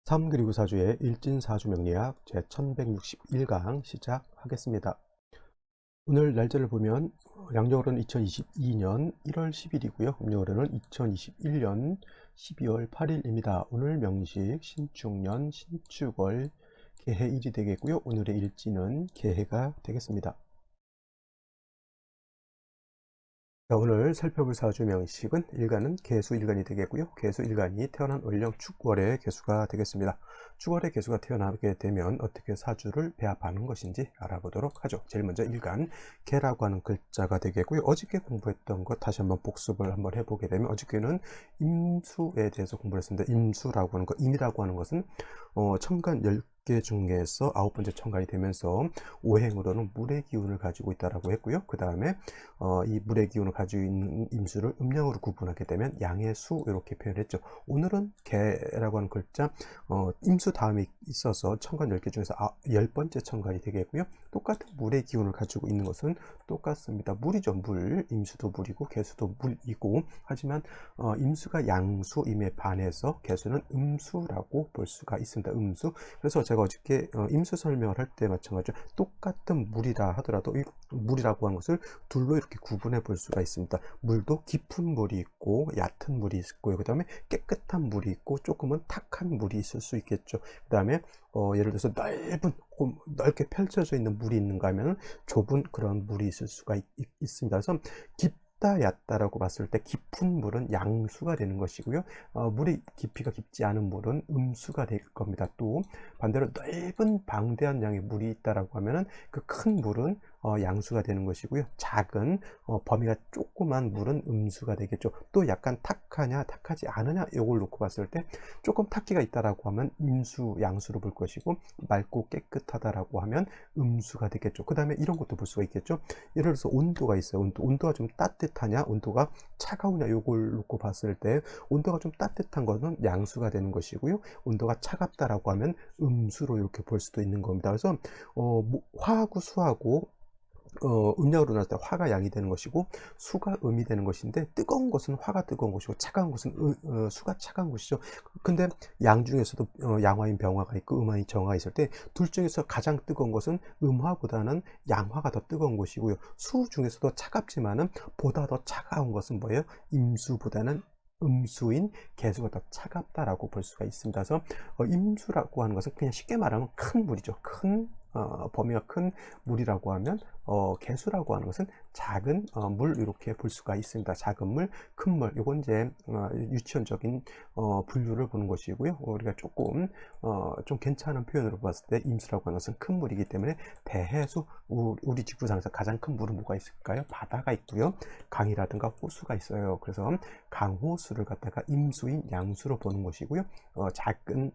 삼 그리고 사주의 일진사주 명리학 제1161강 시작하겠습니다. 오늘 날짜를 보면 양력으로는 2022년 1월 10일이고요. 음력으로는 2021년 12월 8일입니다. 오늘 명식 신축년 신축월 개해일이 되겠고요. 오늘의 일진은 개해가 되겠습니다. 자, 오늘 살펴볼 사주 명식은 일간은 개수일간이 되겠고요. 개수일간이 태어난 월령 축월의 개수가 되겠습니다. 축월의 개수가 태어나게 되면 어떻게 사주를 배합하는 것인지 알아보도록 하죠. 제일 먼저 일간, 개라고 하는 글자가 되겠고요. 어저께 공부했던 것 다시 한번 복습을 한번 해보게 되면 어저께는 임수에 대해서 공부를 했습니다. 임수라고 하는 것, 임이라고 하는 것은 천간 10개 중에서 9번째 천간이 되면서 오행으로는 물의 기운을 가지고 있다라고 했고요. 그 다음에 이 물의 기운을 가지고 있는 임수를 음양으로 구분하게 되면 양의 수 이렇게 표현했죠. 오늘은 개라고 하는 글자 임수 다음에 있어서 천간 10개 중에서 10번째 천간이 되겠고요. 똑같은 물의 기운을 가지고 있는 것은 똑같습니다. 물이죠. 물. 임수도 물이고 개수도 물이고 하지만 임수가 양수임에 반해서 개수는 음수라고 볼 수가 있습니다. 음수. 그래서 제가 어저께 임수 설명을 할 때 마찬가지로 똑같은 물이라 하더라도 이 물이라고 하는 것을 둘로 이렇게 구분해 볼 수가 있습니다. 물도 깊은 물이 있고 얕은 물이 있고요. 그 다음에 깨끗한 물이 있고 조금은 탁한 물이 있을 수 있겠죠. 그 다음에 예를 들어서 넓게 펼쳐져 있는 물이 있는가 하면 좁은 그런 물이 있을 수가 있습니다. 그래서 깊다 얕다라고 봤을 때 깊은 물은 양수가 되는 것이고요. 물의 깊이가 깊지 않은 물은 음수가 될 겁니다. 또 반대로 넓은 방대한 양의 물이 있다라고 하면은 그 큰 물은 양수가 되는 것이고요. 작은 범위가 조그만 물은 음수가 되겠죠. 또 약간 탁하냐 탁하지 않으냐 이걸 놓고 봤을 때 조금 탁기가 있다라고 하면 임수 양수로 볼 것이고 맑고 깨끗하다라고 하면 음수가 되겠죠. 그 다음에 이런 것도 볼 수가 있겠죠. 예를 들어서 온도가 있어요. 온도가 좀 따뜻하냐 온도가 차가우냐 이걸 놓고 봤을 때 온도가 좀 따뜻한 것은 양수가 되는 것이고요. 온도가 차갑다라고 하면 음수로 이렇게 볼 수도 있는 겁니다. 그래서 화하고 수하고 음력으로 나왔을 때 화가 양이 되는 것이고 수가 음이 되는 것인데 뜨거운 것은 화가 뜨거운 것이고 차가운 것은 수가 차가운 것이죠. 근데 양 중에서도 양화인 병화가 있고 음화인 정화가 있을 때 둘 중에서 가장 뜨거운 것은 음화보다는 양화가 더 뜨거운 것이고요. 수 중에서도 차갑지만은 보다 더 차가운 것은 뭐예요? 임수보다는 음수인 개수가 더 차갑다라고 볼 수가 있습니다. 그래서 임수라고 하는 것은 그냥 쉽게 말하면 큰 물이죠. 큰 범위가 큰 물이라고 하면 개수라고 하는 것은 작은 물 이렇게 볼 수가 있습니다. 작은 물, 큰 물. 이건 이제 유치원적인 분류를 보는 것이고요. 우리가 조금 좀 괜찮은 표현으로 봤을 때 임수라고 하는 것은 큰 물이기 때문에 대해수 우리 지구상에서 가장 큰 물은 뭐가 있을까요? 바다가 있고요. 강이라든가 호수가 있어요. 그래서 강호수를 갖다가 임수인 양수로 보는 것이고요.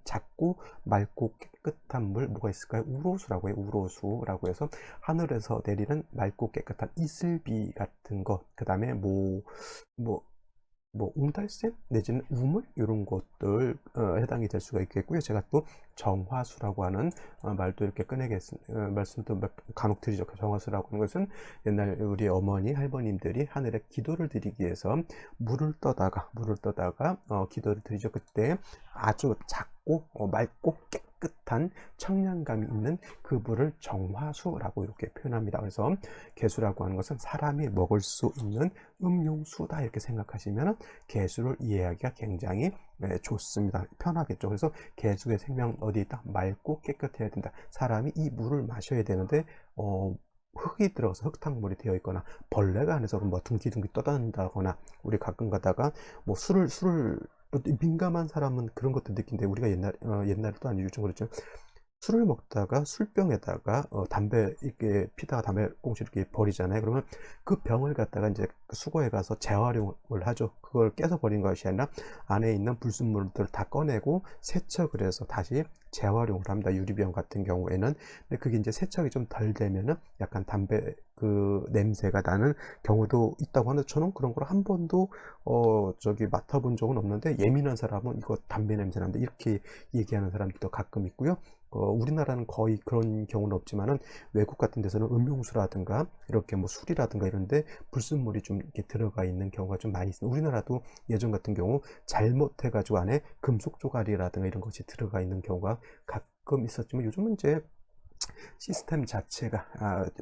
작고 맑고 깨끗한 물 뭐가 있을까요? 우로수라고 해요. 우로수라고 해서 하늘에서 내리는 맑고 깨끗한 이슬비 같은 것, 그 다음에 뭐 옹달샘 내지는 우물 이런 것들 해당이 될 수가 있겠고요. 제가 또 정화수라고 하는 말도 이렇게 말씀도 간혹 드리죠. 정화수라고 하는 것은 옛날 우리 어머니 할머님들이 하늘에 기도를 드리기 위해서 물을 떠다가 기도를 드리죠. 그때 아주 작고 맑고 깨끗한 청량감이 있는 그 물을 정화수라고 이렇게 표현합니다. 그래서 개수라고 하는 것은 사람이 먹을 수 있는 음용수다 이렇게 생각하시면 개수를 이해하기가 굉장히 좋습니다. 편하겠죠. 그래서 개수의 생명 어디 있다? 맑고 깨끗해야 된다. 사람이 이 물을 마셔야 되는데 흙이 들어가서 흙탕물이 되어 있거나 벌레가 안에서 뭐 둥기둥기 떠다닌다거나 우리 가끔 가다가 뭐 술을 민감한 사람은 그런 것도 느낀데 우리가 옛날에도 아니고 요즘 그렇죠. 술을 먹다가 술병에다가 담배 이렇게 피다가 담배 꽁초 이렇게 버리잖아요. 그러면 그 병을 갖다가 이제 수거해 가서 재활용을 하죠. 그걸 깨서 버린 것이 아니라 안에 있는 불순물들을 다 꺼내고 세척을 해서 다시 재활용을 합니다. 유리병 같은 경우에는. 근데 그게 이제 세척이 좀 덜 되면은 약간 담배 그 냄새가 나는 경우도 있다고 하는데 저는 그런 걸 한 번도 맡아본 적은 없는데 예민한 사람은 이거 담배 냄새 난다 이렇게 얘기하는 사람들도 가끔 있고요. 우리나라는 거의 그런 경우는 없지만은 외국 같은 데서는 음용수라든가 이렇게 뭐 술이라든가 이런데 불순물이 좀 이렇게 들어가 있는 경우가 좀 많이 있습니다. 우리나라도 예전 같은 경우 잘못해가지고 안에 금속 조각이라든가 이런 것이 들어가 있는 경우가 가끔 있었지만 요즘은 이제 시스템 자체가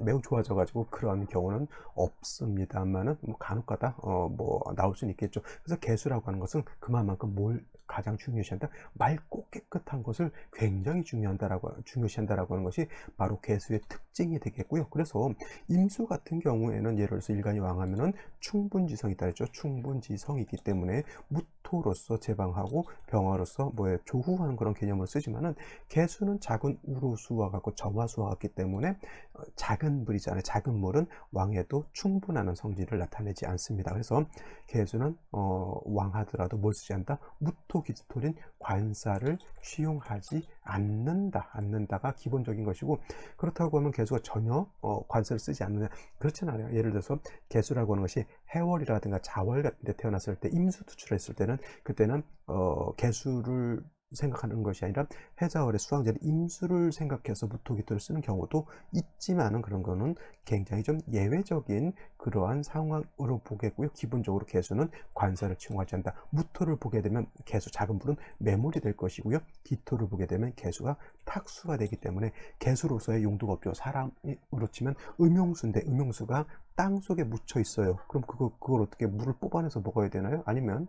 매우 좋아져 가지고 그런 경우는 없습니다만은 뭐 간혹가다 뭐 나올 수는 있겠죠. 그래서 개수라고 하는 것은 그만큼 뭘 가장 중요시한다? 맑고 깨끗한 것을 굉장히 중요시한다라고 하는 것이 바로 개수의 특징이 되겠고요. 그래서 임수 같은 경우에는 예를 들어서 일간이 왕하면은 충분지성이다 했죠. 충분지성이기 때문에 무토로서 제방하고 병화로서 조후하는 그런 개념을 쓰지만은 개수는 작은 우로수와 같고 점화수와 같기 때문에 작은 물이잖아요. 작은 물은 왕에도 충분한 성질을 나타내지 않습니다. 그래서 개수는 왕하더라도 뭘 쓰지 않는다? 무토기토린 관사를 취용하지 않는다가 기본적인 것이고, 그렇다고 하면 개수가 전혀 관사를 쓰지 않느냐, 그렇진 않아요. 예를 들어서 개수라고 하는 것이 해월이라든가 자월 같은 데 태어났을 때 임수투출했을 때는 그때는 개수를 생각하는 것이 아니라 해자월의 수왕절의 임수를 생각해서 무토기토를 쓰는 경우도 있지만은 그런 거는 굉장히 좀 예외적인 그러한 상황으로 보겠고요. 기본적으로 개수는 관사를 취용하지 않는다. 무토를 보게 되면 개수 작은 불은 매몰이 될 것이고요. 기토를 보게 되면 개수가 탁수가 되기 때문에 개수로서의 용도가 없죠. 사람으로 치면 음용수인데 음용수가 땅 속에 묻혀 있어요. 그럼 그걸 어떻게 물을 뽑아내서 먹어야 되나요? 아니면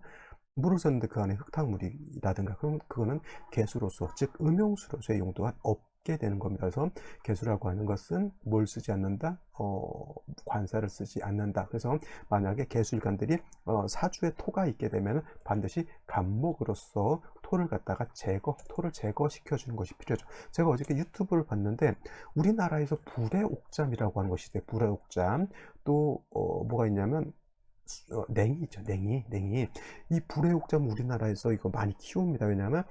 물을 썼는데 그 안에 흙탕물이라든가 그럼 그거는 개수로서 즉 음용수로서의 용도가 없게 되는 겁니다. 그래서 개수라고 하는 것은 뭘 쓰지 않는다? 관사를 쓰지 않는다. 그래서 만약에 개수일간들이 사주에 토가 있게 되면 반드시 간목으로서 토를 제거시켜 주는 것이 필요하죠. 제가 어저께 유튜브를 봤는데 우리나라에서 불의 옥잠이라고 하는 것이 있어요. 불의 옥잠. 또 뭐가 있냐면 냉이 있죠. 냉이. 이 불의 옥잠은 우리나라에서 이거 많이 키웁니다. 왜냐하면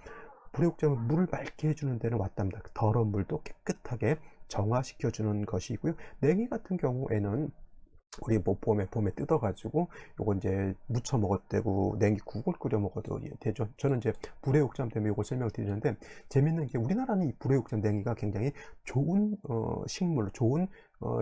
불의 옥잠은 물을 맑게 해주는 데는 왔답니다. 더러운 물도 깨끗하게 정화시켜주는 것이고요. 냉이 같은 경우에는 우리 뭐 봄에 뜯어가지고 요거 이제 무쳐 먹어도 되고 냉이국을 끓여 먹어도 되죠. 저는 이제 불의 옥잠 때문에 요걸 설명드리는데 재밌는 게 우리나라는 이 불의 옥잠 냉이가 굉장히 좋은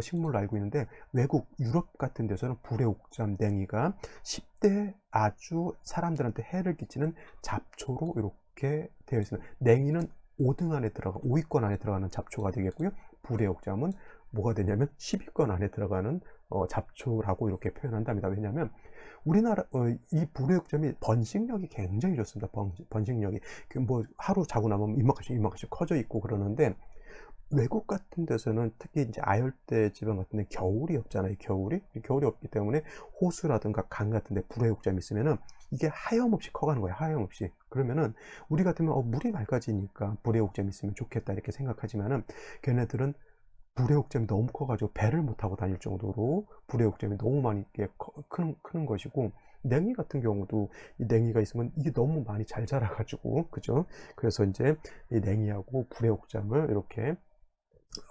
식물로 알고 있는데 외국 유럽 같은 데서는 불의 옥잠 냉이가 10대 아주 사람들한테 해를 끼치는 잡초로 이렇게 되어 있습니다. 냉이는 5위권 안에 들어가는 잡초가 되겠고요. 불의 옥잠은 뭐가 되냐면 10위권 안에 들어가는 잡초라고 이렇게 표현한답니다. 왜냐하면 우리나라 이 불의 옥잠이 번식력이 굉장히 좋습니다. 번식력이 뭐 하루 자고 나면 이만큼씩 커져 있고 그러는데 외국 같은 데서는 특히 이제 아열대 지방 같은 데 겨울이 없잖아요. 겨울이 없기 때문에 호수라든가 강 같은 데 불의 옥잠이 있으면은 이게 하염없이 커가는 거예요. 하염없이. 그러면은 우리 같으면 물이 맑아지니까 불의 옥잠이 있으면 좋겠다 이렇게 생각하지만은 걔네들은 불의 옥잠이 너무 커가지고 배를 못 타고 다닐 정도로 불의 옥잠이 너무 많이 크는 것이고, 냉이 같은 경우도 이 냉이가 있으면 이게 너무 많이 잘 자라가지고 그죠? 그래서 이제 이 냉이하고 불의 옥잠을 이렇게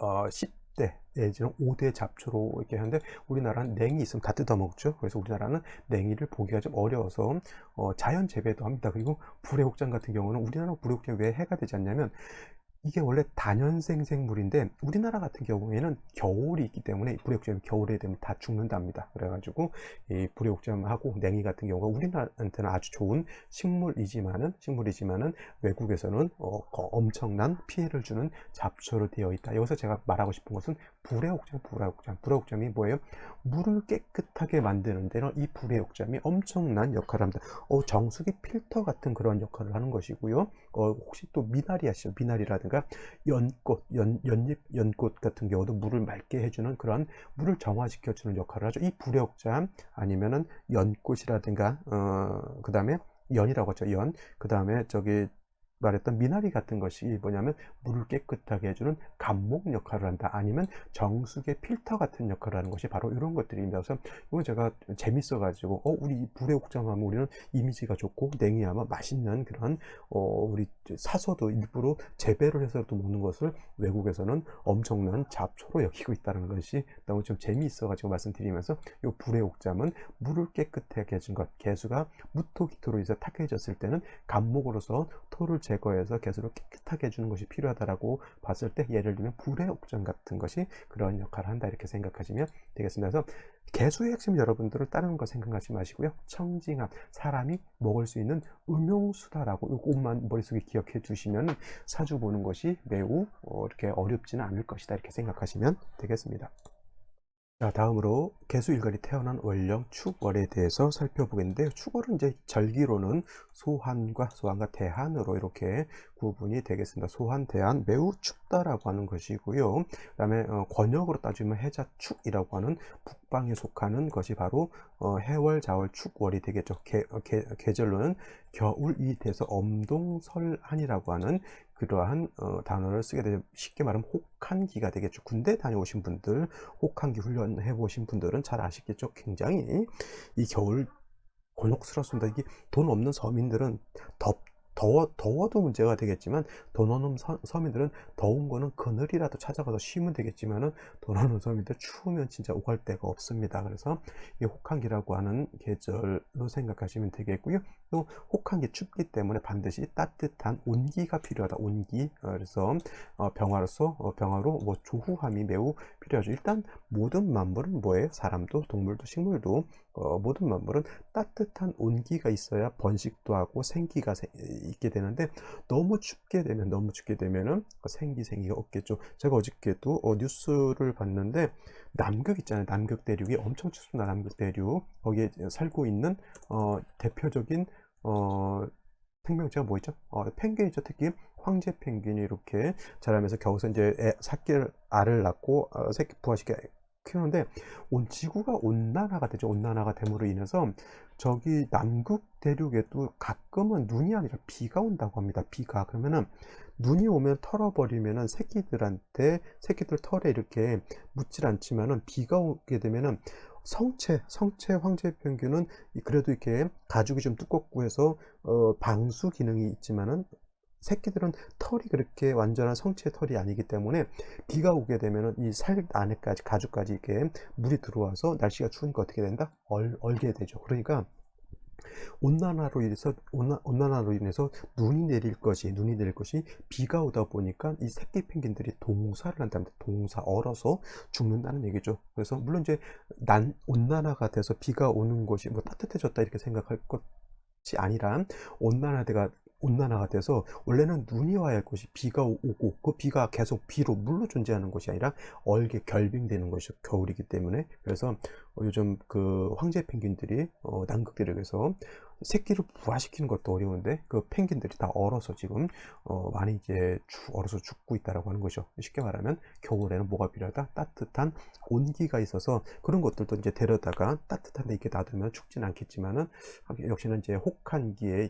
10대 내지는 5대 잡초로 이렇게 하는데 우리나라는 냉이 있으면 다 뜯어 먹죠. 그래서 우리나라는 냉이를 보기가 좀 어려워서 자연 재배도 합니다. 그리고 불의 옥잠 같은 경우는 우리나라 불의 옥잠이 왜 해가 되지 않냐면 이게 원래 다년생 생물인데 우리나라 같은 경우에는 겨울이 있기 때문에 불의옥잠이 겨울에 되면 다 죽는답니다. 그래가지고 이 불의옥잠하고 냉이 같은 경우가 우리나라한테는 아주 좋은 식물이지만은 외국에서는 엄청난 피해를 주는 잡초로 되어 있다. 여기서 제가 말하고 싶은 것은 불의옥잠이 뭐예요? 물을 깨끗하게 만드는 데는 이 불의옥잠이 엄청난 역할을 합니다. 정수기 필터 같은 그런 역할을 하는 것이고요. 혹시 또 미나리 아시죠? 미나리라든가 연꽃 같은 경우도 물을 맑게 해주는 그런 물을 정화시켜주는 역할을 하죠. 이 불의 옥잠 아니면은 연꽃이라든가 그 다음에 연이라고 하죠. 그 다음에 말했던 미나리 같은 것이 뭐냐면 물을 깨끗하게 해주는 감목 역할을 한다. 아니면 정수기의 필터 같은 역할을 하는 것이 바로 이런 것들입니다. 그래서 이건 제가 재밌어 가지고 우리 불의 옥장하면 우리는 이미지가 좋고 냉이하면 맛있는 그런 우리 사서도 일부러 재배를 해서도 먹는 것을 외국에서는 엄청난 잡초로 여기고 있다는 것이 너무 좀 재미있어 가지고 말씀드리면서 이 불의 옥잠은 물을 깨끗하게 해준 것, 개수가 무토기토로 이제 탁해졌을 때는 감목으로서 토를 제거해서 개수를 깨끗하게 해주는 것이 필요하다라고 봤을 때, 예를 들면 불의 옥점 같은 것이 그런 역할을 한다 이렇게 생각하시면 되겠습니다. 그래서 개수의 핵심, 여러분들은 다른 거 생각하지 마시고요. 청징함, 사람이 먹을 수 있는 음용수다라고 이것만 머릿속에 기억해 두시면 사주 보는 것이 매우 이렇게 어렵지는 않을 것이다 이렇게 생각하시면 되겠습니다. 자, 다음으로 개수일간이 태어난 월령 축월에 대해서 살펴보겠는데요. 축월은 이제 절기로는 소환과 대한으로 이렇게 구분이 되겠습니다. 소환, 대한, 매우 춥다라고 하는 것이고요. 그 다음에 권역으로 따지면 해자축이라고 하는 북방에 속하는 것이 바로 해월, 자월, 축월이 되겠죠. 계절로는 겨울이 돼서 엄동설한이라고 하는 그러한 단어를 쓰게 되죠. 쉽게 말하면 혹한기가 되겠죠. 군대 다녀오신 분들, 혹한기 훈련해 보신 분들은 잘 아시겠죠. 굉장히 이 겨울 곤혹스럽습니다. 이게 돈 없는 서민들은 더워도 문제가 되겠지만, 돈 없는 서민들은 더운 거는 그늘이라도 찾아가서 쉬면 되겠지만은, 돈 없는 서민들 추우면 진짜 오갈 데가 없습니다. 그래서 이 혹한기라고 하는 계절로 생각하시면 되겠고요. 또 혹한기, 춥기 때문에 반드시 따뜻한 온기가 필요하다. 온기. 그래서 병화로 뭐 조후함이 매우 필요하죠. 일단 모든 만물은 뭐예요? 사람도 생물도 식물도 모든 만물은 따뜻한 온기가 있어야 번식도 하고 생기가 있게 되는데, 너무 춥게 되면은 생기가 없겠죠. 제가 어저께도 뉴스를 봤는데, 남극 있잖아요. 남극 대륙이 엄청 춥습니다. 남극 대륙 거기에 살고 있는 대표적인 생명체가 뭐 있죠? 펭귄이죠. 특히 황제 펭귄이 이렇게 자라면서 겨우서 이제 알을 낳고 새끼 부화시켜 키우는데, 지구가 온난화가 되죠. 온난화가 됨으로 인해서 저기 남극 대륙에도 가끔은 눈이 아니라 비가 온다고 합니다. 비가. 그러면은 눈이 오면 털어버리면은 새끼들 털에 이렇게 묻질 않지만은, 비가 오게 되면은 성체 황제 펭귄은 그래도 이렇게 가죽이 좀 두껍고 해서 방수 기능이 있지만은, 새끼들은 털이 그렇게 완전한 성체 털이 아니기 때문에 비가 오게 되면은 이 살 안에까지, 가죽까지 이렇게 물이 들어와서 날씨가 추우니까 어떻게 된다? 얼게 되죠. 그러니까 온난화로 인해서 눈이 내릴 것이 비가 오다 보니까 이 새끼 펭귄들이 동사를 한답니다. 얼어서 죽는다는 얘기죠. 그래서 물론 이제 온난화가 돼서 비가 오는 것이 뭐 따뜻해졌다 이렇게 생각할 것이 아니라, 온난화가 돼서 원래는 눈이 와야 할 것이 비가 오고, 그 비가 계속 물로 존재하는 것이 아니라 결빙되는 것이 겨울이기 때문에. 그래서 요즘 그 황제 펭귄들이 남극 대륙에서 새끼를 부화시키는 것도 어려운데, 그 펭귄들이 다 얼어서 지금 많이 이제 얼어서 죽고 있다라고 하는 거죠. 쉽게 말하면 겨울에는 뭐가 필요하다? 따뜻한 온기가 있어서, 그런 것들도 이제 데려다가 따뜻한 데 이렇게 놔두면 죽진 않겠지만은, 역시나 이제 혹한기에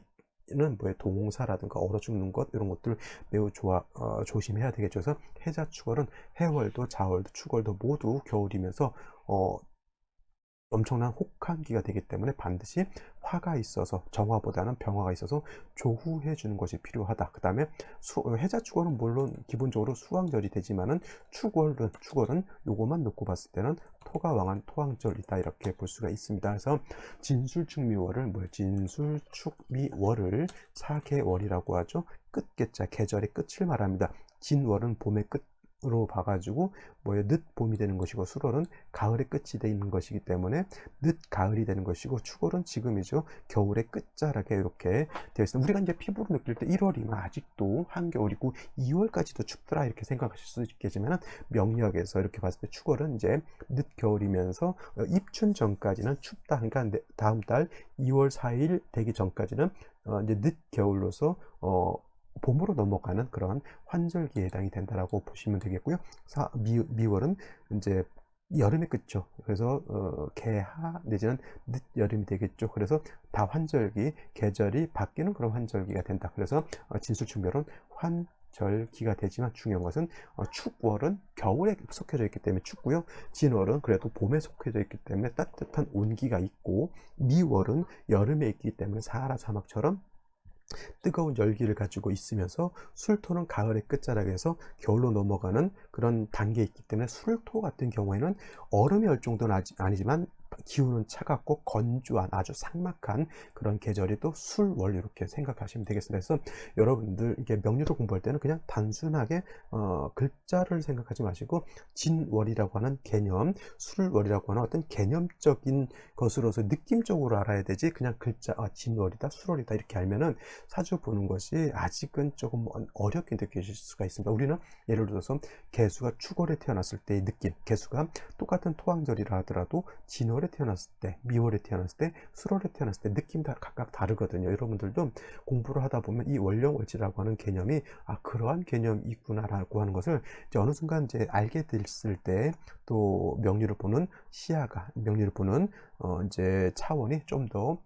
는 뭐에 동사라든가 얼어 죽는 것, 이런 것들 매우 조심해야 되겠죠. 그래서 해자축월은 해월도 자월도 축월도 모두 겨울이면서 엄청난 혹한기가 되기 때문에 반드시 화가 있어서, 정화보다는 병화가 있어서 조후해 주는 것이 필요하다. 그 다음에 해자축월은 물론 기본적으로 수왕절이 되지만은, 축월은 요것만 놓고 봤을 때는 토가 왕한 토왕절이다 이렇게 볼 수가 있습니다. 그래서 진술축미월을 사계월이라고 하죠. 끝계자, 계절의 끝을 말합니다. 진월은 봄의 끝으로 봐가지고 늦봄이 되는 것이고, 수월은 가을의 끝이 되는 것이기 때문에 늦가을이 되는 것이고, 축월은 지금이죠. 겨울의 끝자락에 이렇게 되어 있습니다. 우리가 이제 피부로 느낄 때 1월이면 아직도 한겨울이고 2월까지도 춥더라 이렇게 생각하실 수 있겠지만, 명리학에서 이렇게 봤을 때 축월은 이제 늦겨울이면서 입춘 전까지는 춥다. 그러니까 다음 달 2월 4일 되기 전까지는 이제 늦겨울로서 봄으로 넘어가는 그런 환절기에 해당이 된다라고 보시면 되겠고요. 미월은 이제 여름이 끝죠. 그래서 개하 내지는 늦여름이 되겠죠. 그래서 다환절기, 계절이 바뀌는 그런 환절기가 된다. 그래서 진술충별은 환절기가 되지만 중요한 것은 축월은 겨울에 속해져 있기 때문에 춥고요. 진월은 그래도 봄에 속해져 있기 때문에 따뜻한 온기가 있고, 미월은 여름에 있기 때문에 사하라 사막처럼 뜨거운 열기를 가지고 있으면서, 술토는 가을의 끝자락에서 겨울로 넘어가는 그런 단계에 있기 때문에, 술토 같은 경우에는 얼음이 얼 정도는 아니지만 기후는 차갑고 건조한 아주 삭막한 그런 계절이 또 술월, 이렇게 생각하시면 되겠습니다. 그래서 여러분들 이게 명리를 공부할 때는 그냥 단순하게 글자를 생각하지 마시고, 진월이라고 하는 개념, 술월이라고 하는 어떤 개념적인 것으로서 느낌적으로 알아야 되지, 그냥 글자 진월이다 술월이다 이렇게 알면은 사주 보는 것이 아직은 조금 어렵게 느껴질 수가 있습니다. 우리는 예를 들어서 개수가 축월에 태어났을 때의 느낌, 개수가 똑같은 토왕절이라 하더라도 진월에 태어났을 때, 미월에 태어났을 때, 술월에 태어났을 때 느낌이 다 각각 다르거든요. 여러분들도 공부를 하다 보면 이 월령월지라고 하는 개념이 그러한 개념이 있구나라고 하는 것을 이제 어느 순간 이제 알게 됐을 때, 또 명리를 보는 시야가, 명리를 보는 이제 차원이 좀 더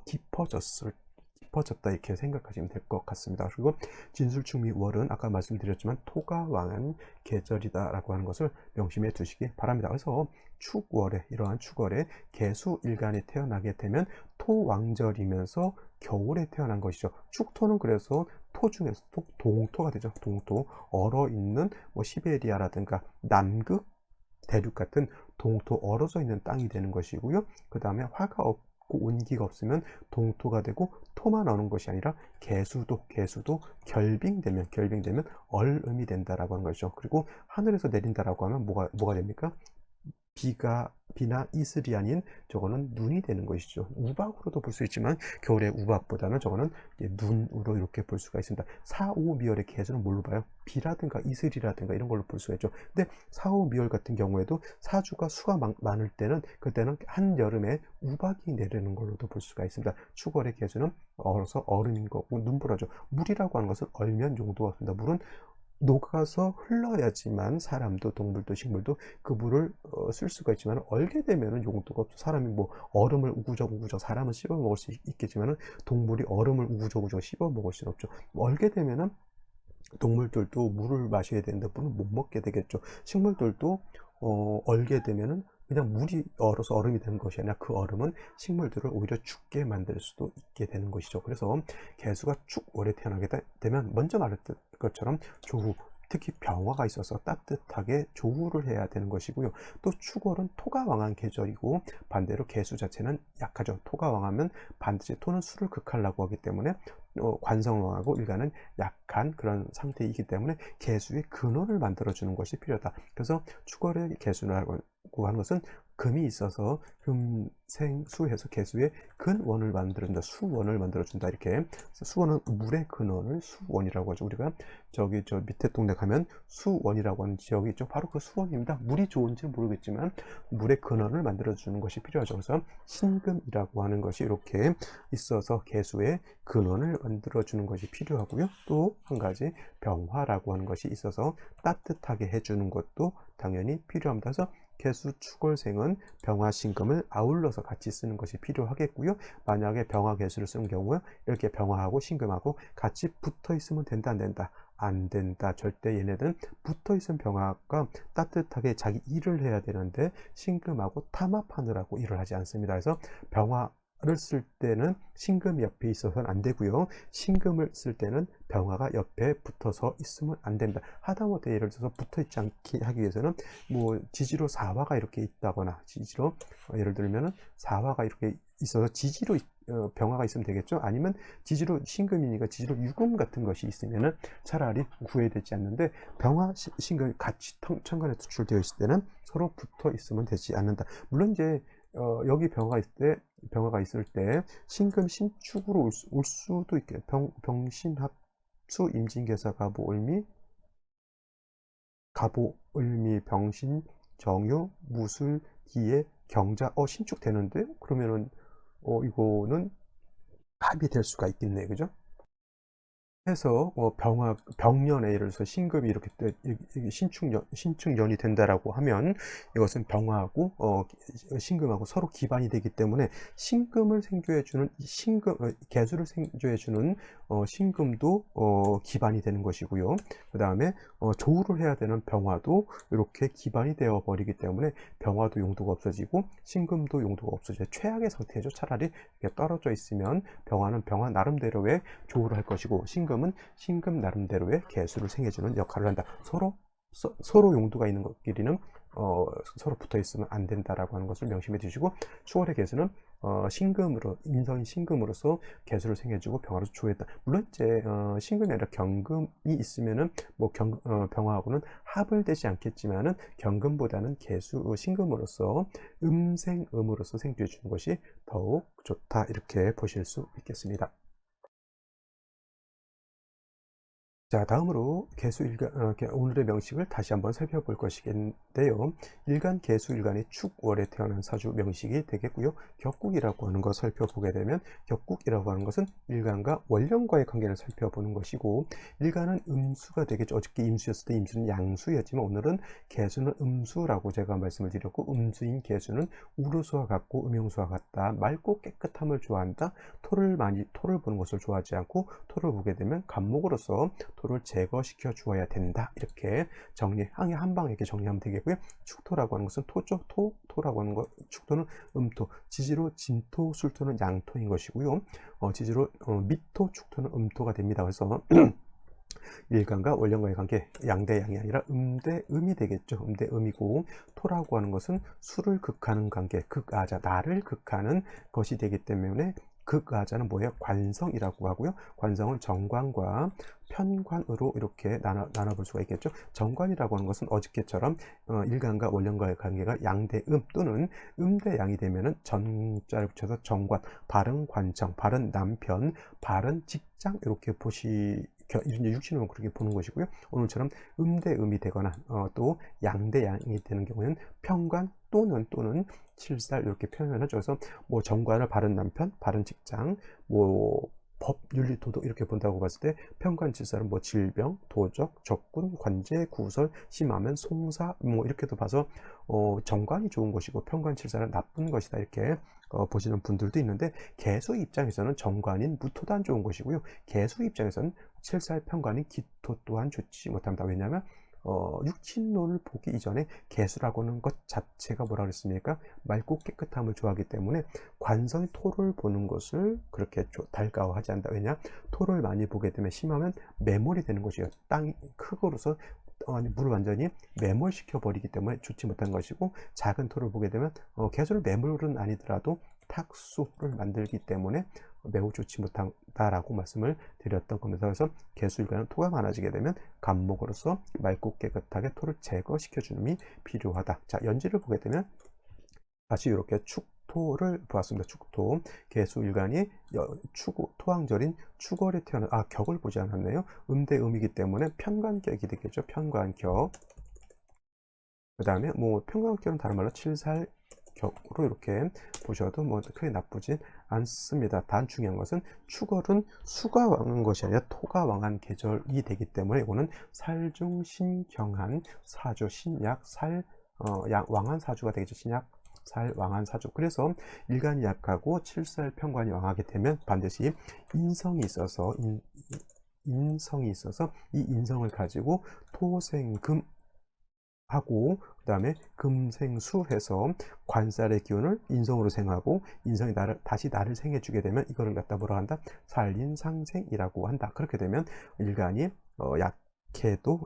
깊어졌다 이렇게 생각하시면 될 것 같습니다. 그리고 진술충미월은 아까 말씀드렸지만 토가 왕한 계절이다 라고 하는 것을 명심해 두시기 바랍니다. 그래서 축월에, 이러한 축월에 개수일간이 태어나게 되면 토왕절이면서 겨울에 태어난 것이죠. 축토는 그래서 토 중에서도 동토가 되죠. 동토, 얼어 있는 뭐 시베리아라든가 남극 대륙 같은 동토, 얼어져 있는 땅이 되는 것이고요. 그 다음에 화가 없고 온기가 없으면 동토가 되고, 토만 오는 것이 아니라 개수도 결빙되면 얼음이 된다라고 하는 것이죠. 그리고 하늘에서 내린다라고 하면 뭐가 됩니까? 비나 이슬이 아닌 저거는 눈이 되는 것이죠. 우박으로도 볼 수 있지만 겨울에 우박보다는 저거는 눈으로 이렇게 볼 수가 있습니다. 4, 5, 미월의 계절은 뭘로 봐요? 비라든가 이슬이라든가 이런 걸로 볼 수가 있죠. 근데 4, 5, 미월 같은 경우에도 사주가 수가 많을 때는, 그때는 한여름에 우박이 내리는 걸로도 볼 수가 있습니다. 축월의 계절은 얼어서 얼음인 거고, 눈보라죠. 물이라고 하는 것은 얼면 용도가 없습니다. 물은 녹아서 흘러야지만 사람도, 동물도, 식물도 그 물을 쓸 수가 있지만, 얼게 되면은 용도가 없죠. 사람이 뭐 얼음을 우구적 사람은 씹어 먹을 수 있겠지만은 동물이 얼음을 우구적 씹어 먹을 수는 없죠. 얼게 되면은 동물들도 물을 마셔야 되는데 물을 못 먹게 되겠죠. 식물들도 얼게 되면은 그냥 물이 얼어서 얼음이 되는 것이 아니라 그 얼음은 식물들을 오히려 죽게 만들 수도 있게 되는 것이죠. 그래서 개수가 축월에 태어나게 되면 먼저 말했던 것처럼 조후, 특히 병화가 있어서 따뜻하게 조후를 해야 되는 것이고요. 또 축월은 토가 왕한 계절이고, 반대로 개수 자체는 약하죠. 토가 왕하면 반드시 토는 수를 극하려고 하기 때문에 관성왕하고 일간은 약한 그런 상태이기 때문에 개수의 근원을 만들어 주는 것이 필요하다. 그래서 축월의 개수라고 하는 것은 금이 있어서 금생수해서 개수의 근원을 만들어준다, 수원을 만들어준다. 이렇게 수원은 물의 근원을 수원이라고 하죠. 우리가 저기 저 밑에 동네 가면 수원이라고 하는 지역이 있죠. 바로 그 수원입니다. 물이 좋은지 모르겠지만 물의 근원을 만들어주는 것이 필요하죠. 그래서 신금이라고 하는 것이 이렇게 있어서 개수의 근원을 만들어주는 것이 필요하고요. 또 한 가지 병화라고 하는 것이 있어서 따뜻하게 해주는 것도 당연히 필요합니다. 그래서 개수 축월생은 병화 신금을 아울러서 같이 쓰는 것이 필요하겠고요. 만약에 병화 개수를 쓰는 경우에 이렇게 병화하고 신금하고 같이 붙어 있으면 된다, 안 된다? 안 된다. 절대 얘네들은 붙어 있은 병화가 따뜻하게 자기 일을 해야 되는데 신금하고 타협하느라고 일을 하지 않습니다. 그래서 병화를 쓸 때는 신금이 옆에 있어서는 안 되고요. 신금을 쓸 때는 병화가 옆에 붙어서 있으면 안 됩니다. 하다못해 예를 들어서 붙어 있지 않게 하기 위해서는 뭐 지지로 사화가 이렇게 있다거나, 지지로 예를 들면은 사화가 이렇게 있어서 지지로 병화가 있으면 되겠죠. 아니면 지지로 신금이니까 지지로 유금 같은 것이 있으면은 차라리 구애되지 않는데, 병화 신금이 같이 천간에 투출되어 있을 때는 서로 붙어 있으면 되지 않는다. 물론 이제 여기 병화가 있을 때 신금 신축으로 올 수도 있게, 병신합수 임진계사 가보 을미 병신 정유 무술 기해 경자, 신축 되는데, 그러면은 이거는 합이 될 수가 있겠네, 그죠? 해서 병년에 예를 들어서 신금이 이렇게 신축년이 된다라고 하면 이것은 병화하고 신금하고 서로 기반이 되기 때문에 신금을 생조해 주는 개수를 생조해 주는 신금도 기반이 되는 것이고요. 그 다음에 조우를 해야 되는 병화도 이렇게 기반이 되어 버리기 때문에 병화도 용도가 없어지고 신금도 용도가 없어져요. 최악의 상태죠. 차라리 이렇게 떨어져 있으면 병화는 병화 나름대로의 조우를 할 것이고 신금은 신금 나름대로의 개수를 생해주는 역할을 한다. 서로 용도가 있는 것끼리는 서로 붙어 있으면 안 된다라고 하는 것을 명심해 두시고, 추월의 개수는 신금으로, 인성이 신금으로서 개수를 생해주고 병화로서 조했다. 물론 이제 신금이 아니라 경금이 있으면은 뭐 병화하고는 합을 되지 않겠지만은 경금보다는 개수 신금으로서 음생음으로서 생조해 주는 것이 더욱 좋다, 이렇게 보실 수 있겠습니다. 자, 다음으로 오늘의 명식을 다시 한번 살펴볼 것이겠는데요. 일간, 개수, 일간이 축월에 태어난 사주 명식이 되겠고요. 격국이라고 하는 것 살펴보게 되면, 격국이라고 하는 것은 일간과 원령과의 관계를 살펴보는 것이고, 일간은 음수가 되겠죠. 어저께 임수였을 때 임수는 양수였지만 오늘은 개수는 음수라고 제가 말씀을 드렸고, 음수인 개수는 우르수와 같고 음용수와 같다. 맑고 깨끗함을 좋아한다. 토를 보는 것을 좋아하지 않고, 토를 보게 되면 간목으로서 토를 제거시켜 주어야 된다. 이렇게 한 방에 이렇게 정리하면 되겠고요. 축토라고 하는 것은 토죠. 토라고 하는 것, 축토는 음토, 지지로 진토, 술토는 양토인 것이고요. 지지로 미토, 축토는 음토가 됩니다. 그래서 일간과 원령과의 관계, 양대 양이 아니라 음대 음이 되겠죠. 음대 음이고, 토라고 하는 것은 수를 극하는 관계, 극아자, 나를 극하는 것이 되기 때문에 극아자는 뭐예요? 관성이라고 하고요. 관성은 정관과 편관으로 이렇게 나눠볼 수가 있겠죠. 정관이라고 하는 것은 어저께처럼 일간과 원령과의 관계가 양대음 또는 음대양이 되면은 전자를 붙여서 정관, 발은 관청, 발은 남편, 발은 직장, 이렇게 육신으로 그렇게 보는 것이고요. 오늘처럼 음대음이 되거나 또 양대양이 되는 경우에는 편관 또는 칠살 이렇게 표현을 하죠. 그래서 뭐 정관을 바른 남편, 바른 직장, 뭐 법, 윤리, 도덕 이렇게 본다고 봤을 때 편관 칠살은 뭐 질병, 도적, 적군, 관제, 구설, 심하면 송사 뭐 이렇게도 봐서 정관이 좋은 것이고 편관 칠살은 나쁜 것이다, 이렇게 보시는 분들도 있는데, 개수 입장에서는 정관인 무토도 안 좋은 것이고요. 개수 입장에서는 칠살 편관인 기토 또한 좋지 못합니다. 왜냐하면 육친론을 보기 이전에 개수라고 하는 것 자체가 뭐라 그랬습니까? 맑고 깨끗함을 좋아하기 때문에 관성이 토를 보는 것을 그렇게 달가워하지 않는다. 왜냐? 토를 많이 보게 되면 심하면 매몰이 되는 것이에요. 땅이 크고로서 물을 완전히 매몰시켜 버리기 때문에 좋지 못한 것이고, 작은 토를 보게 되면 개수를 매몰은 아니더라도 탁수를 만들기 때문에 매우 좋지 못하다라고 말씀을 드렸던 겁니다. 그래서 개수일간은 토가 많아지게 되면 간목으로서 맑고 깨끗하게 토를 제거시켜 주는이 필요하다. 자, 연지를 보게 되면 다시 이렇게 축토를 보았습니다. 축토, 개수일간이 토왕절인 축월에 태어난, 격을 보지 않았네요. 음대음이기 때문에 편관격이 되겠죠. 편관격. 그 다음에 뭐 편관격은 다른 말로 칠살 격으로 이렇게 보셔도 뭐 크게 나쁘진 않습니다. 단 중요한 것은 축월은 수가 왕한 것이 아니라 토가 왕한 계절이 되기 때문에 이거는 살중 신경한 사주, 신약 살 왕한 사주가 되겠죠. 신약 살 왕한 사주. 그래서 일간이 약하고 칠살 편관이 왕하게 되면 반드시 인성이 있어서 이 인성을 가지고 토생금 하고, 그 다음에 금생수해서 관살의 기운을 인성으로 생하고, 인성이 다시 나를 생해주게 되면 이거를 갖다 뭐라 한다? 살인상생이라고 한다. 그렇게 되면 일간이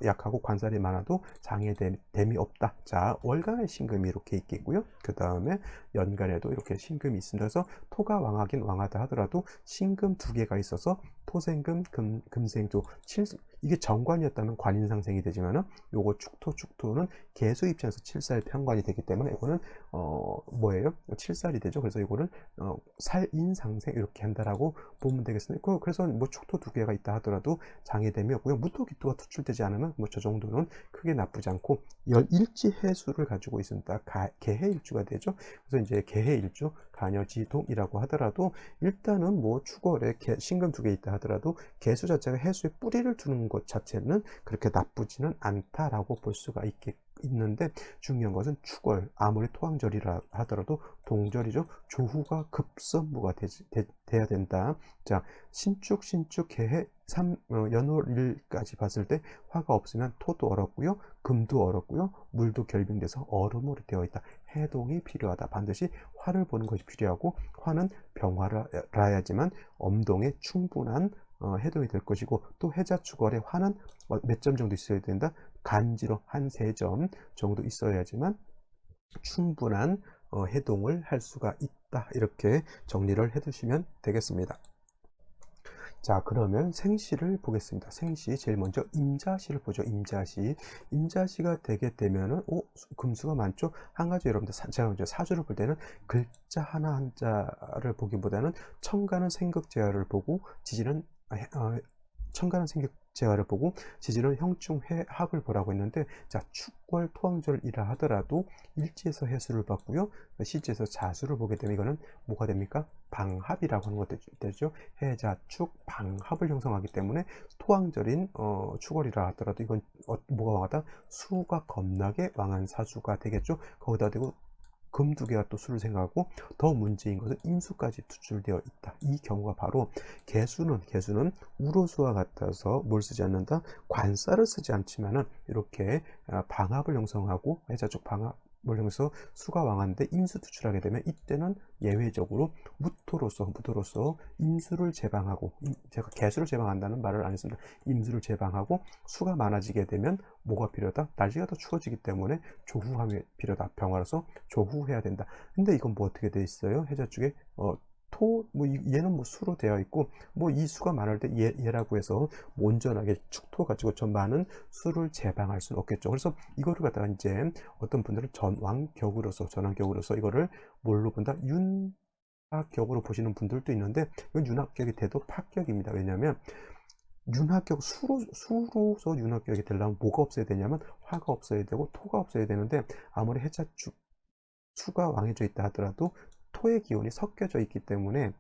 약하고 관살이 많아도 장애됨이 없다. 자, 월간의 신금이 이렇게 있겠고요. 그 다음에 연간에도 이렇게 신금이 있습니다. 그래서 토가 왕하긴 왕하다 하더라도 신금 두 개가 있어서 토생금, 금생조, 이게 정관이었다면 관인상생이 되지만은 요거 축토는 개수 입장에서 칠살 편관이 되기 때문에 이거는 뭐예요? 칠살이 되죠. 그래서 이거는 살인상생 이렇게 한다라고 보면 되겠습니다. 그래서 뭐 축토 두 개가 있다 하더라도 장애됨이 없고요. 무토기토가 투출되지 않으면 뭐 저 정도는 크게 나쁘지 않고, 일지 해수를 가지고 있습니다. 개해일주가 되죠. 그래서 이제 개해일주 간여지동이라고 하더라도 일단은 뭐 축월에 신금 두 개 있다 하더라도 개수 자체가 해수에 뿌리를 두는 것 자체는 그렇게 나쁘지는 않다라고 볼 수가 있는데, 중요한 것은 축월, 아무리 토왕절이라 하더라도 동절이죠. 조후가 급선무가 돼야 된다. 자, 신축, 개해, 연월일까지 봤을 때 화가 없으면 토도 얼었고요, 금도 얼었고요, 물도 결빙돼서 얼음으로 되어 있다. 해동이 필요하다. 반드시 화를 보는 것이 필요하고, 화는 병화라야지만 엄동에 충분한 해동이 될 것이고, 또 해자축월의 화는 몇 점 정도 있어야 된다. 간지로 한 3점 정도 있어야지만 충분한 해동을 할 수가 있다. 이렇게 정리를 해 두시면 되겠습니다. 자, 그러면 생시를 보겠습니다. 생시 제일 먼저 임자시를 보죠. 임자시가 되게 되면은 금수가 많죠. 한 가지 여러분들 제가 이제 사주를 볼 때는 글자 하나 한자를 보기보다는 천간은 생극재화를 보고 지지는 천간은 생극재화를 보고 지지는 형충회합을 보라고 했는데, 자, 축월 토왕절이라 하더라도 일지에서 해수를 봤고요, 시지에서 자수를 보게 되면 이거는 뭐가 됩니까? 방합이라고 하는 것도 되죠. 해자축 방합을 형성하기 때문에 토왕절인 축월이라 하더라도 이건 뭐가 왕하다? 수가 겁나게 왕한 사주가 되겠죠. 거기다 대고 금 두 개가 또 수를 생각하고, 더 문제인 것은 임수까지 투출되어 있다. 이 경우가 바로 개수는 우로수와 같아서 뭘 쓰지 않는다? 관사를 쓰지 않지만은 이렇게 방합을 형성하고 해자축 방합을 형성해서 수가 왕한데 임수 투출하게 되면 이때는 예외적으로 무토로서 임수를 제방하고, 제가 개수를 제방한다는 말을 안 했습니다. 임수를 제방하고 수가 많아지게 되면 뭐가 필요하다? 날씨가 더 추워지기 때문에 조후함이 필요하다. 병화로서 조후해야 된다. 근데 이건 뭐 어떻게 돼 있어요? 해자 쪽에 얘는 뭐 수로 되어 있고, 뭐 이 수가 많을 때 얘라고 해서 온전하게 축토 가지고 전 많은 수를 제방할 수는 없겠죠. 그래서 이거를 갖다가 이제 어떤 분들은 전왕격으로서 이거를 뭘로 본다? 윤학격으로 보시는 분들도 있는데, 이건 윤학격이 돼도 파격입니다. 왜냐하면 윤학격 수로서 윤학격이 되려면 뭐가 없어야 되냐면 화가 없어야 되고 토가 없어야 되는데, 아무리 해자축 수가 왕해져 있다 하더라도 토의 기운이 섞여져 있기 때문에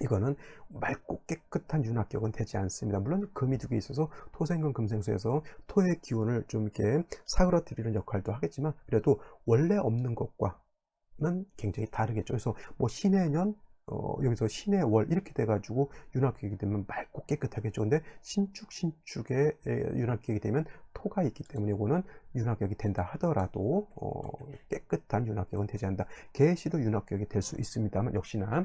이거는 맑고 깨끗한 윤학격은 되지 않습니다. 물론 금이 두 개 있어서 토생금 금생수에서 토의 기운을 좀 이렇게 사그러뜨리는 역할도 하겠지만, 그래도 원래 없는 것과는 굉장히 다르겠죠. 그래서 뭐 신해년 여기서 신해월 이렇게 돼가지고 윤학격이 되면 맑고 깨끗하겠죠. 근데 신축에 윤학격이 되면 토가 있기 때문에 이거는 윤학격이 된다 하더라도 깨끗한 윤학격은 되지 않는다. 개시도 윤학격이 될 수 있습니다만, 역시나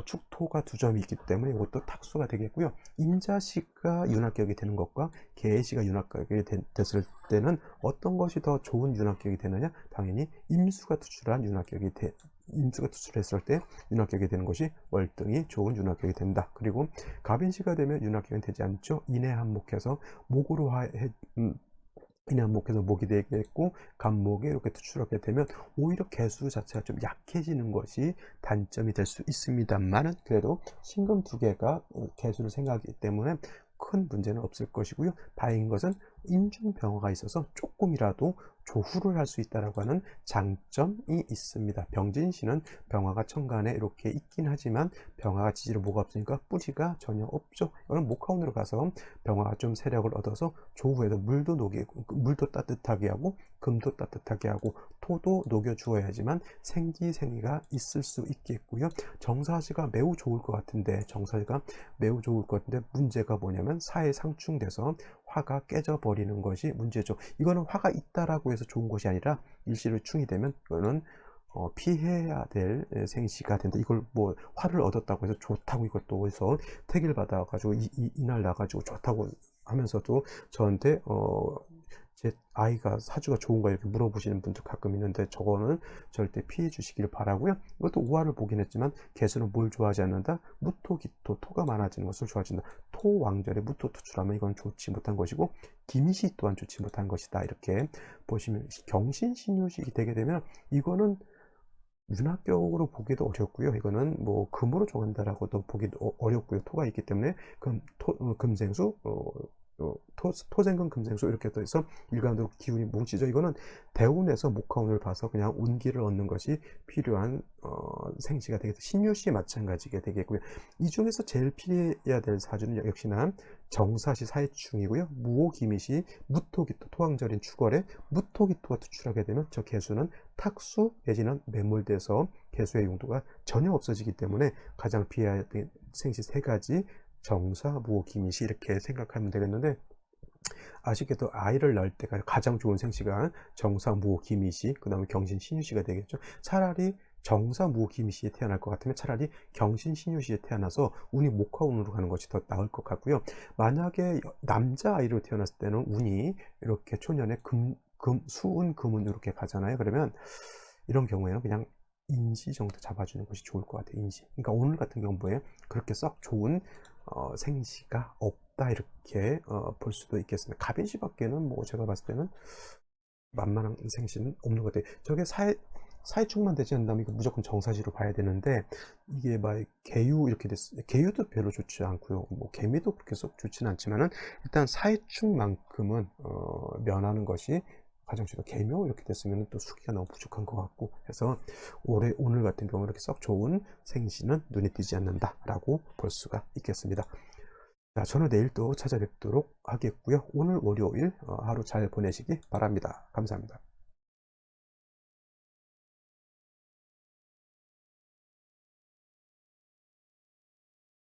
축토가 2점이 있기 때문에 이것도 탁수가 되겠고요. 임자시가 윤학격이 되는 것과 개시가 윤학격이 됐을 때는 어떤 것이 더 좋은 윤학격이 되느냐? 당연히 임수가 투출했을 때 윤학격이 되는 것이 월등히 좋은 윤학격이 된다. 그리고 갑인시가 되면 윤학격은 되지 않죠. 인해한목해서 목으로 인해한목해서 목이 되겠고, 간목에 이렇게 투출하게 되면 오히려 개수 자체가 좀 약해지는 것이 단점이 될 수 있습니다만은, 그래도 신금 2개가 개수를 생각하기 때문에 큰 문제는 없을 것이고요. 다행인 것은 인중병화가 있어서 조금이라도 조후를 할 수 있다라고 하는 장점이 있습니다. 병진시는 병화가 천간에 이렇게 있긴 하지만 병화가 지지로 뭐가 없으니까 뿌리가 전혀 없죠. 이거는 목화운으로 가서 병화가 좀 세력을 얻어서 조후에도 물도 따뜻하게 하고 금도 따뜻하게 하고 토도 녹여 주어야지만 생기가 있을 수 있겠고요. 정사시가 매우 좋을 것 같은데 문제가 뭐냐면 사에 상충돼서 화가 깨져버리는 것이 문제죠. 이거는 화가 있다라고 해서 좋은 것이 아니라 일시로 충이 되면 이거는 피해야 될 생시가 된다. 이걸 뭐 화를 얻었다고 해서 좋다고 이것도 해서 택일 받아가지고 이날 나가지고 좋다고 하면서도 저한테 제 아이가 사주가 좋은가 이렇게 물어보시는 분들 가끔 있는데, 저거는 절대 피해 주시길 바라고요. 이것도 우화를 보긴 했지만 개수는 뭘 좋아하지 않는다? 무토기토, 토가 많아지는 것을 좋아하지 않는다. 토왕절에 무토 투출하면 이건 좋지 못한 것이고, 김시 또한 좋지 못한 것이다. 이렇게 보시면, 경신신유식이 되게 되면 이거는 윤학격으로 보기도 어렵고요. 이거는 뭐 금으로 정한다라고도 보기도 어렵고요. 토가 있기 때문에 금생수 토생금 금생수 이렇게 또 해서 일간으로 기운이 뭉치죠. 이거는 대운에서 목화운을 봐서 그냥 운기를 얻는 것이 필요한 생시가 되겠고, 신유시 마찬가지게 되겠고요. 이 중에서 제일 피해야 될 사주는 역시나 정사시 사해충이고요. 무오기미시 무토기토 토왕절인 축월에 무토기토가 투출하게 되면 저 개수는 탁수 내지는 매몰돼서 개수의 용도가 전혀 없어지기 때문에 가장 피해야 될 생시 세 가지, 정사, 무호, 기미시 이렇게 생각하면 되겠는데, 아쉽게도 아이를 낳을 때가 가장 좋은 생시가 정사, 무호, 기미시, 그 다음에 경신, 신유시가 되겠죠. 차라리 정사, 무호, 기미시에 태어날 것 같으면 차라리 경신, 신유시에 태어나서 운이 목화운으로 가는 것이 더 나을 것 같고요. 만약에 남자 아이로 태어났을 때는 운이 이렇게 초년에 수운, 금운 이렇게 가잖아요. 그러면 이런 경우에는 그냥 인시 정도 잡아주는 것이 좋을 것 같아요. 인시. 그러니까 오늘 같은 경우에 그렇게 썩 좋은 생시가 없다 이렇게 볼 수도 있겠습니다. 갑인시 밖에는 뭐 제가 봤을 때는 만만한 생시는 없는 것 같아요. 저게 사회충만 되지 않는다면 이거 무조건 정사시로 봐야 되는데, 이게 막 개유 이렇게 됐어요. 개유도 별로 좋지 않고요. 뭐 개미도 그렇게 썩 좋지는 않지만은 일단 사회충만큼은 면하는 것이 가장 좋다. 개묘 이렇게 됐으면 또 수기가 너무 부족한 것 같고 해서 오늘 같은 경우는 이렇게 썩 좋은 생시는 눈에 띄지 않는다라고 볼 수가 있겠습니다. 자, 저는 내일 또 찾아뵙도록 하겠고요. 오늘 월요일 하루 잘 보내시기 바랍니다. 감사합니다.